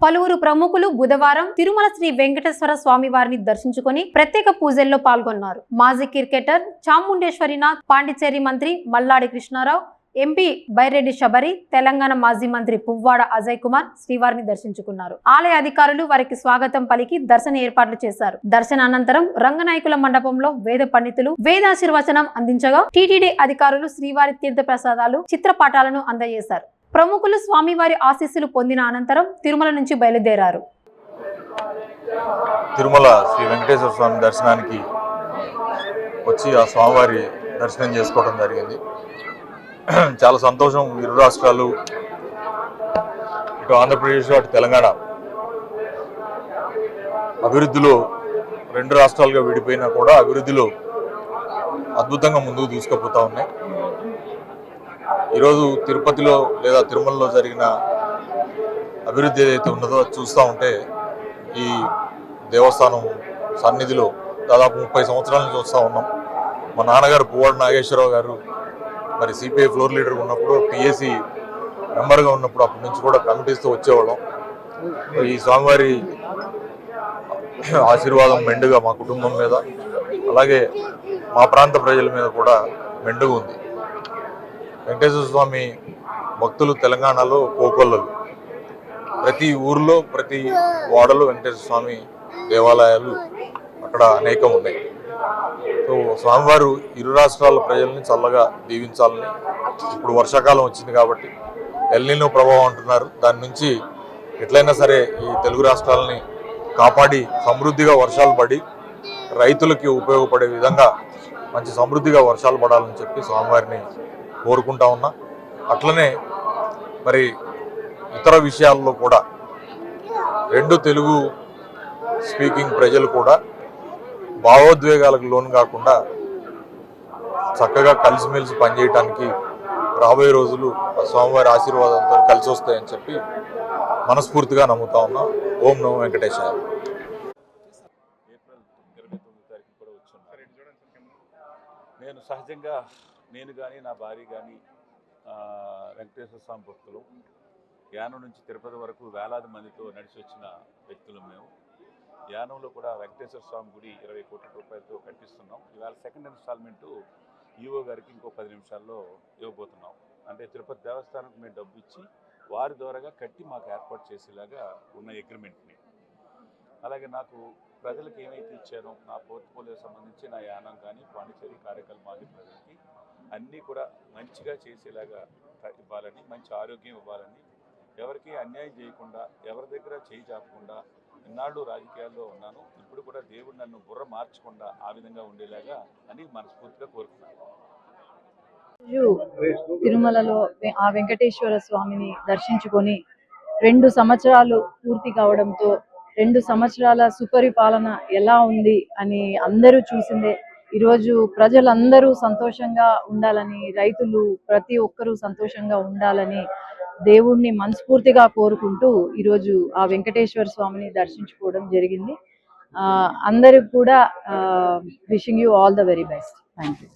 పలువురు ప్రముఖులు బుధవారం తిరుమల శ్రీ వెంకటేశ్వర స్వామి వారిని దర్శించుకుని ప్రత్యేక పూజల్లో పాల్గొన్నారు. మాజీ క్రికెటర్ చాముండేశ్వరినాథ్, పాండిచేరి మంత్రి మల్లాడి కృష్ణారావు, ఎంపీ బైరెడ్డి శబరి, తెలంగాణ మాజీ మంత్రి పువ్వాడ అజయ్ కుమార్ శ్రీవారిని దర్శించుకున్నారు. ఆలయ అధికారులు వారికి స్వాగతం పలికి దర్శన ఏర్పాట్లు చేశారు. దర్శన అనంతరం రంగనాయకుల మండపంలో వేద పండితులు వేదాశీర్వచనం అందించగా టీటీడీ అధికారులు శ్రీవారి తీర్థ ప్రసాదాలు, చిత్రపటాలను అందజేశారు. ప్రముఖులు స్వామివారి ఆశీస్సులు పొందిన అనంతరం తిరుమల నుంచి బయలుదేరారు. తిరుమల శ్రీ వెంకటేశ్వర స్వామి దర్శనానికి వచ్చి ఆ స్వామివారి దర్శనం చేసుకోవడం జరిగింది. చాలా సంతోషం. ఇరు రాష్ట్రాలు, ఇటు ఆంధ్రప్రదేశ్, అటు తెలంగాణ అభివృద్ధిలో రెండు రాష్ట్రాలుగా విడిపోయినా కూడా అభివృద్ధిలో అద్భుతంగా ముందుకు తీసుకుపోతా ఉన్నాయి. ఈరోజు తిరుపతిలో లేదా తిరుమలలో జరిగిన అభివృద్ధి ఏదైతే ఉన్నదో అది చూస్తూ ఉంటే ఈ దేవస్థానం సన్నిధిలో దాదాపు 30 సంవత్సరాల నుంచి చూస్తూ ఉన్నాం. మా నాన్నగారు పువ్వాడ నాగేశ్వరరావు గారు మరి సిపిఐ ఫ్లోర్ లీడర్ ఉన్నప్పుడు, పిఎస్సి మెంబర్గా ఉన్నప్పుడు అప్పటి నుంచి కూడా కమిటీస్తో వచ్చేవాళ్ళం. ఈ స్వామివారి ఆశీర్వాదం మెండుగా మా కుటుంబం మీద, అలాగే మా ప్రాంత ప్రజల మీద కూడా మెండుగా ఉంది. వెంకటేశ్వర స్వామి భక్తులు తెలంగాణలో కోకొల్లలు. ప్రతి ఊర్లో, ప్రతి వాడలో వెంకటేశ్వర స్వామి దేవాలయాలు అక్కడ అనేకం ఉన్నాయి. సో స్వామివారు ఇరు రాష్ట్రాల ప్రజల్ని చల్లగా దీవించాలని, ఇప్పుడు వర్షాకాలం వచ్చింది కాబట్టి ఎల్నినో ప్రభావం అంటున్నారు, దాని నుంచి ఎట్లయినా సరే ఈ తెలుగు రాష్ట్రాలని కాపాడి సమృద్ధిగా వర్షాలు పడి రైతులకి ఉపయోగపడే విధంగా మంచి సమృద్ధిగా వర్షాలు పడాలని చెప్పి స్వామివారిని కోరుకుంటా ఉన్నా. అట్లనే మరి ఇతర విషయాల్లో కూడా రెండు తెలుగు స్పీకింగ్ ప్రజలు కూడా భావోద్వేగాలకు లోను కాకుండా చక్కగా కలిసిమెలిసి పనిచేయడానికి రాబోయే రోజులు స్వామివారి ఆశీర్వాదంతో కలిసి వస్తాయని చెప్పి మనస్ఫూర్తిగా నమ్ముతా ఉన్నా. ఓం నమో వెంకటేశాయ. నేను సహజంగా కానీ నా భార్య కానీ వెంకటేశ్వర స్వామి భక్తులు. యానం నుంచి తిరుపతి వరకు వేలాది మందితో నడిచి వచ్చిన వ్యక్తులు మేము. యానంలో కూడా వెంకటేశ్వర స్వామి గుడి 20 కోట్ల రూపాయలతో కట్టిస్తున్నాం. ఇవాళ సెకండ్ ఇన్స్టాల్మెంటు ఈఓ గారికి ఇంకో 10 నిమిషాల్లో ఇవ్వబోతున్నాం. అంటే తిరుపతి దేవస్థానానికి మేము డబ్బు ఇచ్చి వారి ద్వారాగా కట్టి మాకు ఏర్పాటు చేసేలాగా ఉన్న అగ్రిమెంట్ని. అలాగే నాకు ప్రజలకు ఏమైతే ఇచ్చానో నా పోర్ట్ఫోలియో సంబంధించి నా యానం కానీ పాండిచేరి కార్యక్రమాలు మాది ప్రజలకి అన్నీ కూడా మంచిగా చేసేలాగా ఇవ్వాలని, మంచి ఆరోగ్యం ఇవ్వాలని, ఎవరికి అన్యాయం చేయకుండా, ఎవరి దగ్గర చేయి చాపకుండా ఇన్నాళ్ళు రాజకీయాల్లో ఉన్నాను. ఇప్పుడు కూడా దేవుడు నన్ను బుర్ర మార్చకుండా ఆ విధంగా ఉండేలాగా అని మనస్ఫూర్తిగా కోరుకున్నాను. తిరుమలలో ఆ వెంకటేశ్వర స్వామిని దర్శించుకొని 2 సంవత్సరాలు పూర్తి కావడంతో 2 సంవత్సరాల సుపరిపాలన ఎలా ఉంది అని అందరూ చూసిందే. ఈరోజు ప్రజలందరూ సంతోషంగా ఉండాలని, రైతులు ప్రతి ఒక్కరూ సంతోషంగా ఉండాలని దేవుణ్ణి మనస్ఫూర్తిగా కోరుకుంటూ ఈరోజు ఆ వెంకటేశ్వర స్వామిని దర్శించుకోవడం జరిగింది. అందరికి కూడా wishing you all the very best. Thank you.